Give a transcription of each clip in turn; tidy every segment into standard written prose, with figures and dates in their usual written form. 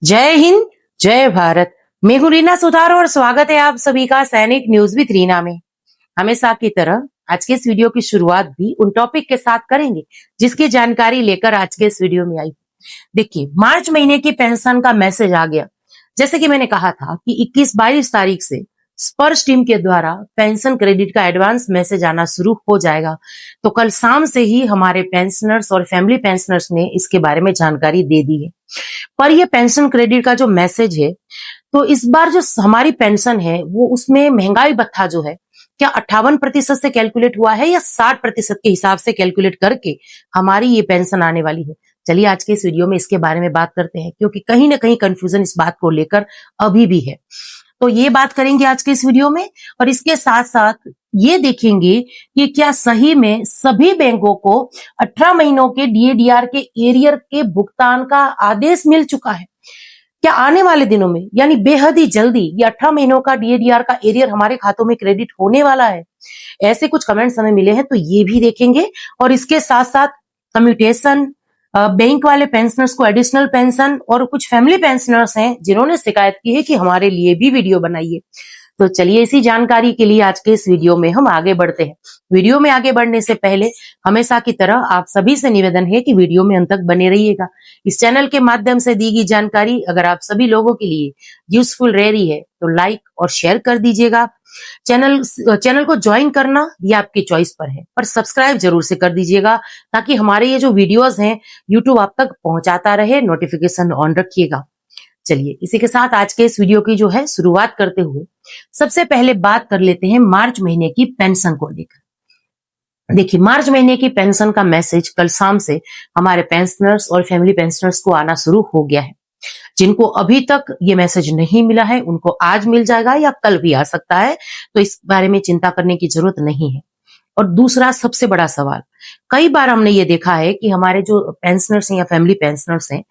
जय हिंद, जय भारत। मैं हूं रीना सुथार और स्वागत है आप सभी का सैनिक न्यूज विद रीना में। हमेशा की तरह आज के इस वीडियो की शुरुआत भी उन टॉपिक के साथ करेंगे जिसकी जानकारी लेकर आज के इस वीडियो में आई। देखिए, मार्च महीने की पेंशन का मैसेज आ गया। जैसे कि मैंने कहा था कि 21-22 तारीख से स्पर्श टीम के द्वारा पेंशन क्रेडिट का एडवांस मैसेज आना शुरू हो जाएगा। तो कल शाम से ही हमारे पेंशनर्स और फैमिली पेंशनर्स ने इसके बारे में जानकारी दे दी है। पर ये पेंशन क्रेडिट का जो मैसेज है, तो इस बार जो हमारी पेंशन है वो उसमें महंगाई भत्ता जो है क्या 58% से कैलकुलेट हुआ है या 60% के हिसाब से कैलकुलेट करके हमारी ये पेंशन आने वाली है। चलिए आज के इस वीडियो में इसके बारे में बात करते हैं, क्योंकि कहीं ना कहीं कंफ्यूजन इस बात को लेकर अभी भी है। तो ये बात करेंगे आज के इस वीडियो में, और इसके साथ साथ ये देखेंगे कि क्या सही में सभी बैंकों को 18 महीनों के डीएडीआर के एरियर के भुगतान का आदेश मिल चुका है। क्या आने वाले दिनों में यानी बेहद ही जल्दी ये 18 महीनों का डीएडीआर का एरियर हमारे खातों में क्रेडिट होने वाला है। ऐसे कुछ कमेंट्स हमें मिले हैं, तो ये भी देखेंगे। और इसके साथ साथ कम्यूटेशन, बैंक वाले पेंशनर्स को एडिशनल पेंशन, और कुछ फैमिली पेंशनर्स हैं जिन्होंने शिकायत की है कि हमारे लिए भी वीडियो बनाइए। तो चलिए इसी जानकारी के लिए आज के इस वीडियो में हम आगे बढ़ते हैं। वीडियो में आगे बढ़ने से पहले हमेशा की तरह आप सभी से निवेदन है कि वीडियो में अंत तक बने रहिएगा। इस चैनल के माध्यम से दी गई जानकारी अगर आप सभी लोगों के लिए यूजफुल रह रही है तो लाइक और शेयर कर दीजिएगा। चैनल को ज्वाइन करना ये आपकी चॉइस पर है, पर सब्सक्राइब जरूर से कर दीजिएगा ताकि हमारे ये जो वीडियोस हैं यूट्यूब आप तक पहुंचाता रहे। नोटिफिकेशन ऑन रखिएगा। चलिए इसी के साथ आज के इस वीडियो की जो है शुरुआत करते हुए सबसे पहले बात कर लेते हैं मार्च महीने की पेंशन को लेकर। देखिए, मार्च महीने की पेंशन का मैसेज कल शाम से हमारे पेंशनर्स और फैमिली पेंशनर्स को आना शुरू हो गया है। जिनको अभी तक ये मैसेज नहीं मिला है उनको आज मिल जाएगा या कल भी आ सकता है, तो इस बारे में चिंता करने की जरूरत नहीं है। और दूसरा सबसे बड़ा सवाल, कई बार हमने ये देखा है कि हमारे जो पेंशनर्स हैं या फैमिली पेंशनर्स हैं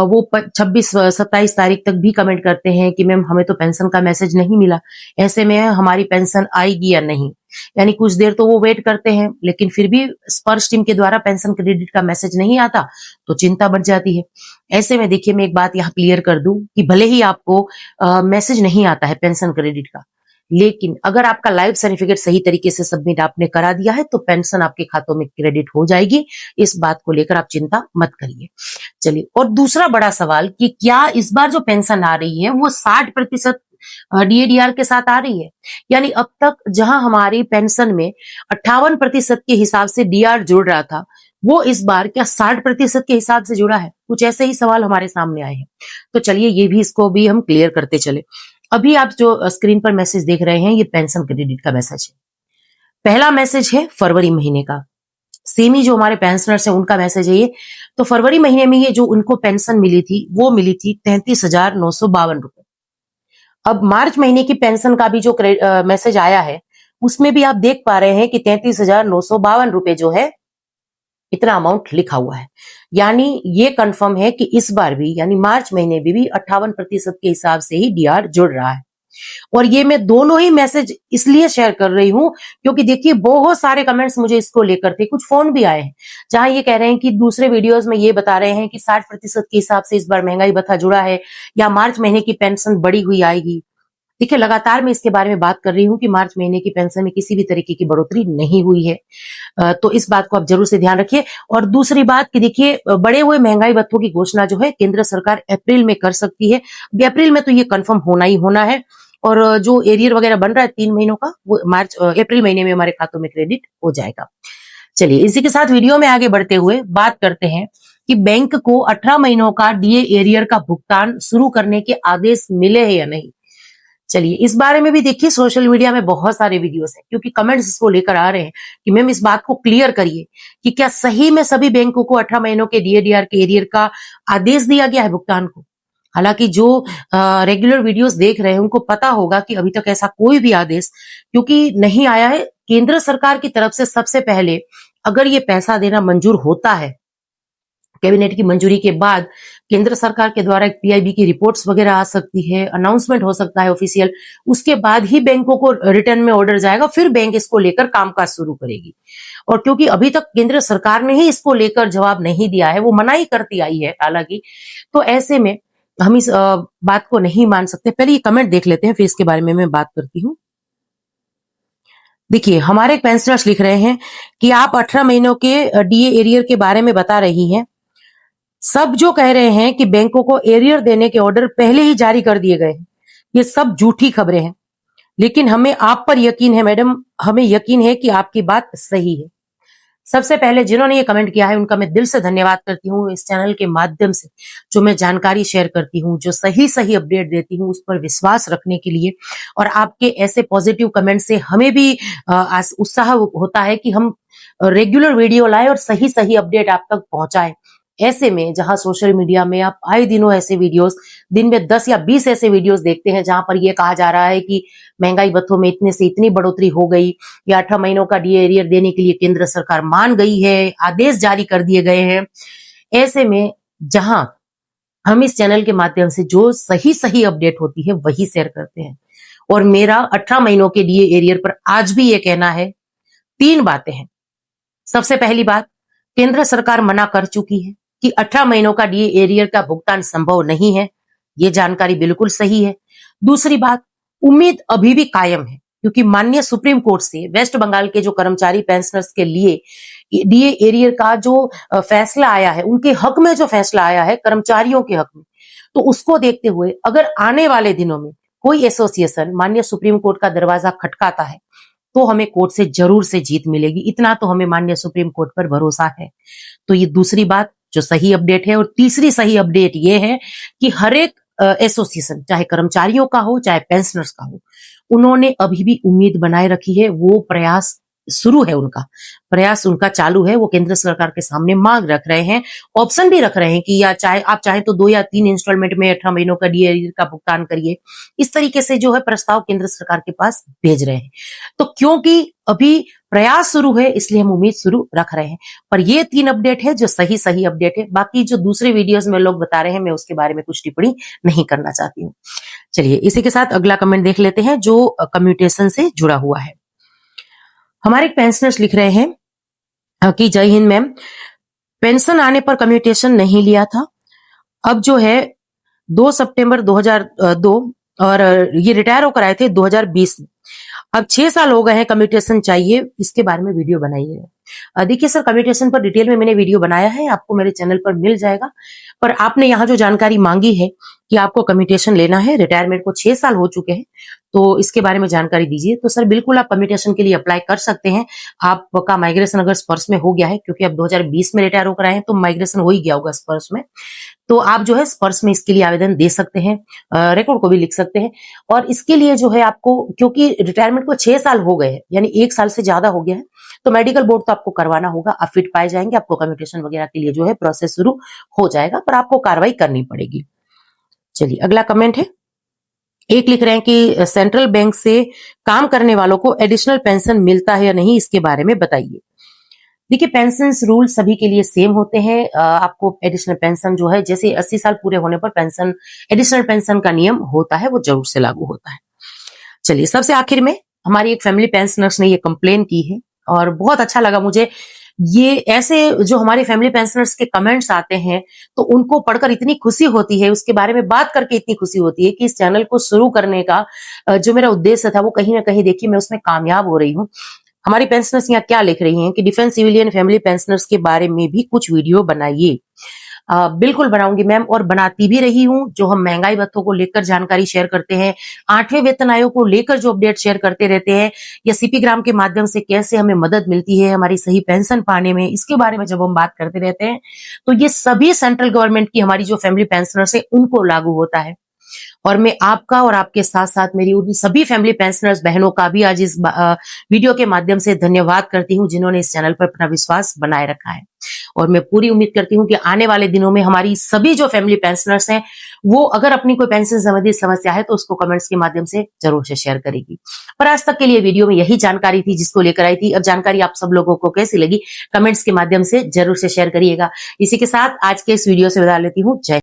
वो 26-27 तारीख तक भी कमेंट करते हैं कि मैम हमें तो पेंशन का मैसेज नहीं मिला, ऐसे में हमारी पेंशन आएगी या नहीं। यानी कुछ देर तो वो वेट करते हैं, लेकिन फिर भी स्पर्श टीम के द्वारा पेंशन क्रेडिट का मैसेज नहीं आता तो चिंता बढ़ जाती है। ऐसे में देखिए, मैं एक बात यहाँ क्लियर कर दूं कि भले ही आपको मैसेज नहीं आता है पेंशन क्रेडिट का, लेकिन अगर आपका लाइफ सर्टिफिकेट सही तरीके से सबमिट आपने करा दिया है तो पेंशन आपके खातों में क्रेडिट हो जाएगी। इस बात को लेकर आप चिंता मत करिए। चलिए, और दूसरा बड़ा सवाल कि क्या इस बार जो पेंशन आ रही है वो 60% डीएडीआर के साथ आ रही है। यानी अब तक जहां हमारी पेंशन में 58% के हिसाब से डीआर जुड़ रहा था, वो इस बार क्या 60% के हिसाब से जुड़ा है। कुछ ऐसे ही सवाल हमारे सामने आए हैं। तो चलिए ये भी इसको भी हम क्लियर करते चले। अभी आप जो स्क्रीन पर मैसेज देख रहे हैं ये पेंशन क्रेडिट का मैसेज है। पहला मैसेज है फरवरी महीने का। सेमी जो हमारे पेंशनर्स हैं उनका मैसेज है ये। तो फरवरी महीने में ये जो उनको पेंशन मिली थी वो मिली थी 33,952 रुपए। अब मार्च महीने की पेंशन का भी जो मैसेज आया है उसमें भी आप देख पा रहे हैं कि 33,952 रुपए जो है इतना अमाउंट लिखा हुआ है। यानी ये कंफर्म है कि इस बार भी यानी मार्च महीने में भी 58% के हिसाब से ही डीआर जुड़ रहा है। और ये मैं दोनों ही मैसेज इसलिए शेयर कर रही हूं क्योंकि देखिए बहुत सारे कमेंट्स मुझे इसको लेकर थे, कुछ फोन भी आए हैं जहां ये कह रहे हैं कि दूसरे वीडियोस में ये बता रहे हैं कि 60% के हिसाब से इस बार महंगाई भत्ता जुड़ा है या मार्च महीने की पेंशन बढ़ी हुई आएगी। देखिए, लगातार मैं इसके बारे में बात कर रही हूँ कि मार्च महीने की पेंशन में किसी भी तरीके की बढ़ोतरी नहीं हुई है। तो इस बात को आप जरूर से ध्यान रखिए। और दूसरी बात कि देखिए, बढ़े हुए महंगाई भत्तों की घोषणा जो है केंद्र सरकार अप्रैल में कर सकती है। अप्रैल में तो ये कंफर्म होना ही होना है। और जो एरियर वगैरह बन रहा है 3 महीनों का वो अप्रैल महीने में हमारे खातों में क्रेडिट हो जाएगा। चलिए इसी के साथ वीडियो में आगे बढ़ते हुए बात करते हैं कि बैंक को 18 महीनों का डीए एरियर का भुगतान शुरू करने के आदेश मिले हैं या नहीं। चलिए इस बारे में भी देखिए, सोशल मीडिया में बहुत सारे वीडियोस हैं क्योंकि कमेंट्स इसको लेकर आ रहे हैं कि मैम इस बात को क्लियर करिए कि क्या सही में सभी बैंकों को 18 महीनों के डीएडीआर के एरियर का आदेश दिया गया है भुगतान को। हालांकि जो रेगुलर वीडियोस देख रहे हैं उनको पता होगा कि अभी तक ऐसा कोई भी आदेश क्योंकि नहीं आया है। केंद्र सरकार की तरफ से सबसे पहले अगर ये पैसा देना मंजूर होता है, कैबिनेट की मंजूरी के बाद केंद्र सरकार के द्वारा एक पीआईबी की रिपोर्ट्स वगैरह आ सकती है, अनाउंसमेंट हो सकता है ऑफिशियल, उसके बाद ही बैंकों को रिटर्न में ऑर्डर जाएगा, फिर बैंक इसको लेकर कामकाज शुरू करेगी। और क्योंकि अभी तक केंद्र सरकार ने ही इसको लेकर जवाब नहीं दिया है, वो मनाही करती आई है हालांकि, तो ऐसे में हम इस बात को नहीं मान सकते। पहले ये कमेंट देख लेते हैं, फिर इसके बारे में मैं बात करती हूँ। देखिए, हमारे पेंशनर्स लिख रहे हैं कि आप 18 महीनों के डीए एरियर के बारे में बता रही हैं। सब जो कह रहे हैं कि बैंकों को एरियर देने के ऑर्डर पहले ही जारी कर दिए गए हैं, ये सब झूठी खबरें हैं। लेकिन हमें आप पर यकीन है मैडम, हमें यकीन है कि आपकी बात सही है। सबसे पहले जिन्होंने ये कमेंट किया है उनका मैं दिल से धन्यवाद करती हूँ। इस चैनल के माध्यम से जो मैं जानकारी शेयर करती हूँ, जो सही सही अपडेट देती हूँ, उस पर विश्वास रखने के लिए, और आपके ऐसे पॉजिटिव कमेंट से हमें भी उत्साह होता है कि हम रेगुलर वीडियो लाए और सही सही अपडेट आप तक पहुंचाएं। ऐसे में जहां सोशल मीडिया में आप आए दिनों ऐसे वीडियोस, दिन में 10 या 20 ऐसे वीडियोस देखते हैं जहां पर यह कहा जा रहा है कि महंगाई भत्तों में इतने से इतनी बढ़ोतरी हो गई, या 18 महीनों का डीए एरियर देने के लिए केंद्र सरकार मान गई है, आदेश जारी कर दिए गए हैं। ऐसे में जहां हम इस चैनल के माध्यम से जो सही सही अपडेट होती है वही शेयर करते हैं, और मेरा 18 महीनों के डीए एरियर पर आज भी ये कहना है, 3 बातें हैं। सबसे पहली बात, केंद्र सरकार मना कर चुकी है कि 18 महीनों का डीए एरियर का भुगतान संभव नहीं है। ये जानकारी बिल्कुल सही है। दूसरी बात, उम्मीद अभी भी कायम है, क्योंकि माननीय सुप्रीम कोर्ट से वेस्ट बंगाल के जो कर्मचारी पेंशनर्स के लिए डीए एरियर का जो फैसला आया है, उनके हक में जो फैसला आया है, कर्मचारियों के हक में, तो उसको देखते हुए अगर आने वाले दिनों में कोई एसोसिएशन माननीय सुप्रीम कोर्ट का दरवाजा खटकाता है तो हमें कोर्ट से जरूर से जीत मिलेगी। इतना तो हमें माननीय सुप्रीम कोर्ट पर भरोसा है। तो ये दूसरी बात जो सही अपडेट है। और तीसरी सही अपडेट ये है कि हर एक एसोसिएशन, चाहे कर्मचारियों का हो चाहे पेंशनर्स का हो, उन्होंने अभी भी उम्मीद बनाए रखी है। वो प्रयास शुरू है, उनका प्रयास उनका चालू है। वो केंद्र सरकार के सामने मांग रख रहे हैं, ऑप्शन भी रख रहे हैं कि या आप चाहे तो 2 या 3 इंस्टॉलमेंट में 18 महीनों का डीए का भुगतान करिए। इस तरीके से जो है प्रस्ताव केंद्र सरकार के पास भेज रहे हैं। तो क्योंकि अभी प्रयास शुरू है, इसलिए हम उम्मीद शुरू रख रहे हैं। पर ये 3 अपडेट है जो सही सही अपडेट है। बाकी जो दूसरे वीडियोस में लोग बता रहे हैं, मैं उसके बारे में कुछ टिप्पणी नहीं करना चाहती हूँ। चलिए, इसी के साथ अगला कमेंट देख लेते हैं जो कम्यूटेशन से जुड़ा हुआ है। हमारे पेंशनर्स लिख रहे हैं कि जय हिंद मैम, पेंशन आने पर कम्यूटेशन नहीं लिया था। अब जो है 2 सितंबर 2002, और ये रिटायर होकर आए थे 2020 में। अब 6 साल हो गए हैं, कम्यूटेशन चाहिए, इसके बारे में वीडियो बनाई है। देखिए सर, कम्यूटेशन पर डिटेल में मैंने वीडियो बनाया है, आपको मेरे चैनल पर मिल जाएगा। पर आपने यहाँ जो जानकारी मांगी है कि आपको कम्यूटेशन लेना है, रिटायरमेंट को 6 साल हो चुके हैं, तो इसके बारे में जानकारी दीजिए। तो सर बिल्कुल आप कम्यूटेशन के लिए अप्लाई कर सकते हैं। आपका माइग्रेशन अगर स्पर्श में हो गया है, क्योंकि अब 2020 में रिटायर होकर आए हैं, तो माइग्रेशन हो ही गया होगा स्पर्श में, तो आप जो है स्पर्श में इसके लिए आवेदन दे सकते हैं, रिकॉर्ड को भी लिख सकते हैं। और इसके लिए जो है आपको, क्योंकि रिटायरमेंट को 6 साल हो गए हैं, यानी 1 साल से ज्यादा हो गया है, तो मेडिकल बोर्ड तो आपको करवाना होगा। आप फिट पाए जाएंगे, आपको कम्यूटेशन वगैरह के लिए जो है प्रोसेस शुरू हो जाएगा, पर आपको कार्रवाई करनी पड़ेगी। चलिए, अगला कमेंट है। एक लिख रहे हैं कि सेंट्रल बैंक से काम करने वालों को एडिशनल पेंशन मिलता है या नहीं, इसके बारे में बताइए। देखिए, पेंशन रूल सभी के लिए सेम होते हैं। आपको एडिशनल पेंशन जो है, जैसे 80 साल पूरे होने पर पेंशन, एडिशनल पेंशन का नियम होता है, वो जरूर से लागू होता है। चलिए, सबसे आखिर में हमारी एक फैमिली पेंशनर्स ने ये कंप्लेन की है, और बहुत अच्छा लगा मुझे। ये ऐसे जो हमारे फैमिली पेंशनर्स के कमेंट्स आते हैं, तो उनको पढ़कर इतनी खुशी होती है, उसके बारे में बात करके इतनी खुशी होती है कि इस चैनल को शुरू करने का जो मेरा उद्देश्य था, वो कहीं ना कहीं देखिए मैं उसमें कामयाब हो रही हूँ। हमारी पेंशनर्स यहाँ क्या लिख रही हैं कि डिफेंस सिविलियन फैमिली पेंशनर्स के बारे में भी कुछ वीडियो बनाइए। बिल्कुल बनाऊंगी मैम, और बनाती भी रही हूँ। जो हम महंगाई भत्तों को लेकर जानकारी शेयर करते हैं, 8वें वेतन आयोग को लेकर जो अपडेट शेयर करते रहते हैं, या सीपी ग्राम के माध्यम से कैसे हमें मदद मिलती है हमारी सही पेंशन पाने में, इसके बारे में जब हम बात करते रहते हैं, तो ये सभी सेंट्रल गवर्नमेंट की हमारी जो फैमिली पेंशनर्स है उनको लागू होता है। और मैं आपका और आपके साथ साथ मेरी उन सभी फैमिली पेंशनर्स बहनों का भी आज इस वीडियो के माध्यम से धन्यवाद करती हूँ, जिन्होंने इस चैनल पर अपना विश्वास बनाए रखा है। और मैं पूरी उम्मीद करती हूँ कि आने वाले दिनों में हमारी सभी जो फैमिली पेंशनर्स हैं, वो अगर अपनी कोई पेंशन संबंधी समस्या है तो उसको कमेंट्स के माध्यम से जरूर से शेयर करेगी। पर आज तक के लिए वीडियो में यही जानकारी थी जिसको लेकर आई थी। अब जानकारी आप सब लोगों को कैसी लगी, कमेंट्स के माध्यम से जरूर से शेयर करिएगा। इसी के साथ आज के इस वीडियो से विदा लेती हूँ। जय